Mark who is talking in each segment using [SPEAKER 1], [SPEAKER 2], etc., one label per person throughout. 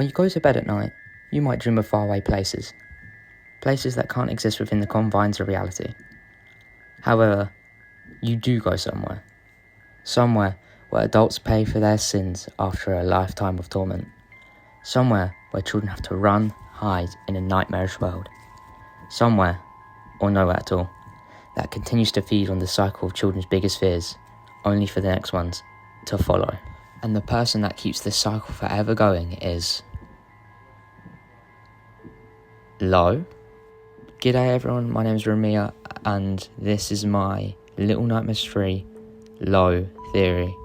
[SPEAKER 1] When you go to bed at night, you might dream of faraway places. Places that can't exist within the confines of reality. However, you do go somewhere. Somewhere where adults pay for their sins after a lifetime of torment. Somewhere where children have to run, hide in a nightmarish world. Somewhere, or nowhere at all, that continues to feed on the cycle of children's biggest fears, only for the next ones to follow. And the person that keeps this cycle forever going is... Lo. G'day everyone, my name is Ramia, and this is my Little Nightmares 3 Lo theory.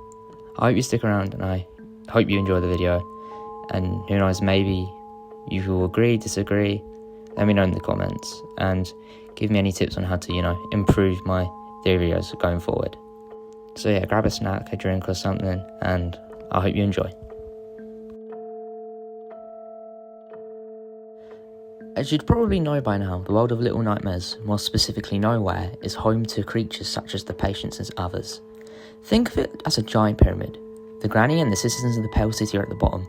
[SPEAKER 1] I hope you stick around, and I hope you enjoy the video. And who knows, maybe you will agree, disagree. Let me know in the comments, and give me any tips on how to, improve my theory videos going forward. So yeah, grab a snack, a drink or something, and I hope you enjoy. As you'd probably know by now, the world of Little Nightmares, more specifically Nowhere, is home to creatures such as the Patience and others. Think of it as a giant pyramid. The granny and the citizens of the Pale City are at the bottom,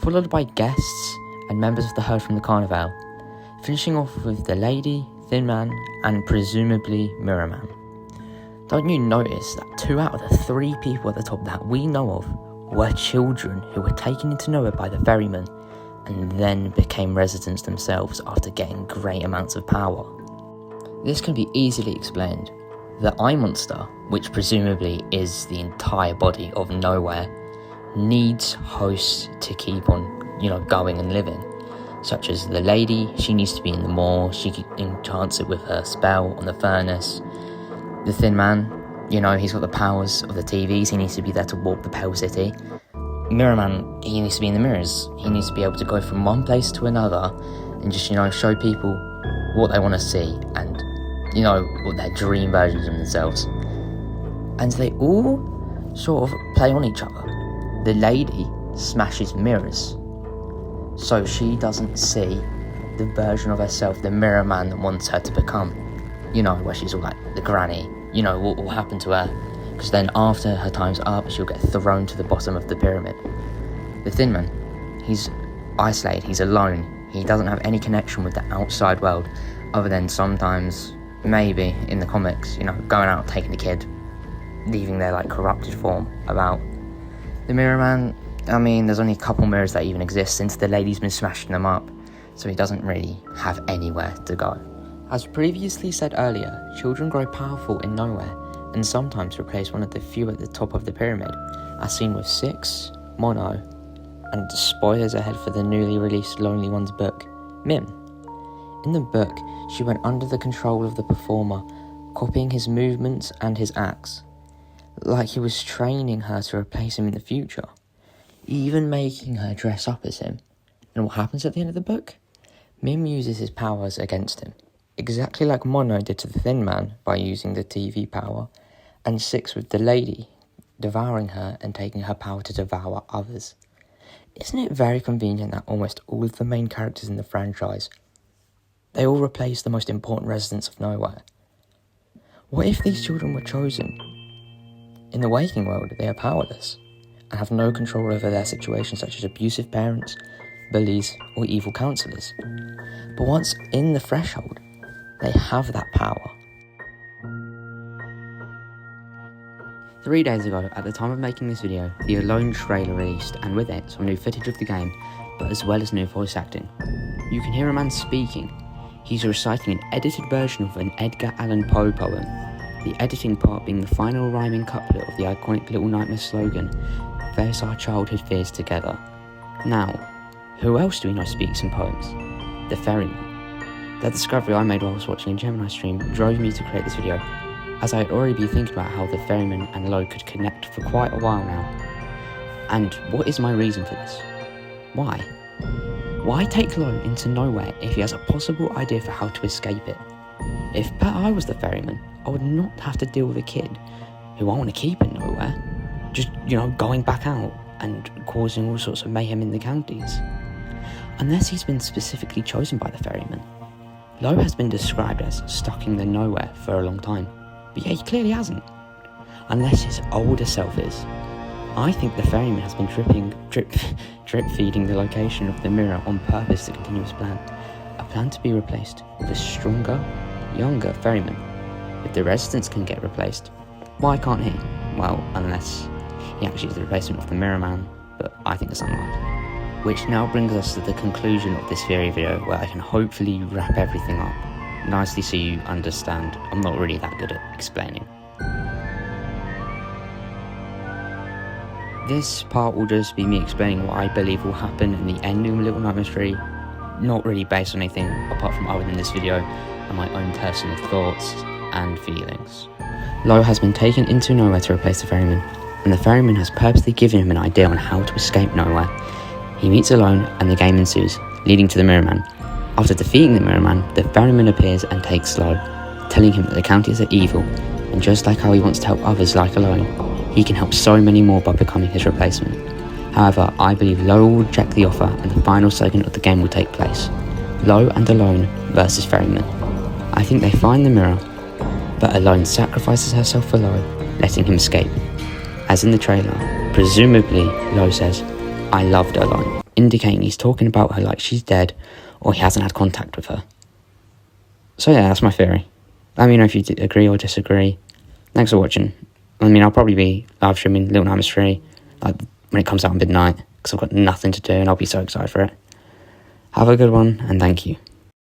[SPEAKER 1] followed by guests and members of the herd from the carnival, finishing off with the lady, Thin Man, and presumably Mirror Man. Don't you notice that 2 out of the 3 people at the top that we know of were children who were taken into Nowhere by the ferryman and then became residents themselves after getting great amounts of power? This can be easily explained. The Eye Monster, which presumably is the entire body of Nowhere, needs hosts to keep on, going and living. Such as the lady, she needs to be in the moor, she enchants it with her spell on the furnace. The Thin Man, he's got the powers of the TVs, he needs to be there to warp the Pale City. Mirror Man, he needs to be in the mirrors. He needs to be able to go from one place to another and just, show people what they want to see and, what their dream versions of themselves. And they all sort of play on each other. The lady smashes mirrors, so she doesn't see the version of herself the Mirror Man wants her to become. Where she's all like the granny, what will happen to her. Because then after her time's up, she'll get thrown to the bottom of the pyramid. The Thin Man, he's isolated, he's alone. He doesn't have any connection with the outside world, other than sometimes, maybe, in the comics, going out, taking the kid, leaving their, corrupted form about. The Mirror Man, there's only a couple mirrors that even exist since the lady's been smashing them up, so he doesn't really have anywhere to go. As previously said earlier, children grow powerful in Nowhere, and sometimes replace one of the few at the top of the pyramid, as seen with Six, Mono, and spoilers ahead for the newly released Lonely Ones book, Mim. In the book, she went under the control of the performer, copying his movements and his acts, like he was training her to replace him in the future, even making her dress up as him. And what happens at the end of the book? Mim uses his powers against him, exactly like Mono did to the Thin Man by using the TV power, and Six with the lady, devouring her and taking her power to devour others. Isn't it very convenient that almost all of the main characters in the franchise, they all replace the most important residents of Nowhere? What if these children were chosen? In the waking world, they are powerless, and have no control over their situations, such as abusive parents, bullies, or evil counsellors. But once in the threshold, they have that power. 3 days ago, at the time of making this video, the Alone trailer released, and with it, some new footage of the game, but as well as new voice acting. You can hear a man speaking. He's reciting an edited version of an Edgar Allan Poe poem, the editing part being the final rhyming couplet of the iconic Little Nightmares slogan, "Face our childhood fears together." Now, who else do we know speaks in poems? The Ferryman. That discovery I made while I was watching a Gemini stream drove me to create this video, as I had already been thinking about how the Ferryman and Lo could connect for quite a while now. And what is my reason for this? Why? Why take Lo into Nowhere if he has a possible idea for how to escape it? If I was the Ferryman, I would not have to deal with a kid who I want to keep in Nowhere, just, going back out and causing all sorts of mayhem in the counties. Unless he's been specifically chosen by the Ferryman. Lo has been described as stuck in the Nowhere for a long time, but yeah, he clearly hasn't. Unless his older self is. I think the ferryman has been drip feeding the location of the mirror on purpose to continue his plan. A plan to be replaced with a stronger, younger ferryman. If the residents can get replaced, why can't he? Well, unless he actually is the replacement of the mirror man, but I think it's unlikely. Which now brings us to the conclusion of this theory video, where I can hopefully wrap everything up nicely so you understand. I'm not really that good at explaining. This part will just be me explaining what I believe will happen in the ending of Little Nightmares 3, not really based on anything apart from other than this video and my own personal thoughts and feelings. Lo has been taken into Nowhere to replace the ferryman, and the ferryman has purposely given him an idea on how to escape Nowhere. He meets Alone and the game ensues, leading to the Mirror Man. After defeating the Mirror Man, the ferryman appears and takes Lo, telling him that the counties are evil, and just like how he wants to help others like Alone, he can help so many more by becoming his replacement. However, I believe Lo will reject the offer and the final segment of the game will take place. Lo and Alone versus Ferryman. I think they find the mirror, but Alone sacrifices herself for Lo, letting him escape. As in the trailer, presumably Lo says, "I loved Alone," indicating he's talking about her like she's dead or he hasn't had contact with her. So yeah, that's my theory. Let me know if you agree or disagree. Thanks for watching. I'll probably be live streaming Little Nightmares 3 when it comes out at midnight, because I've got nothing to do and I'll be so excited for it. Have a good one, and thank you.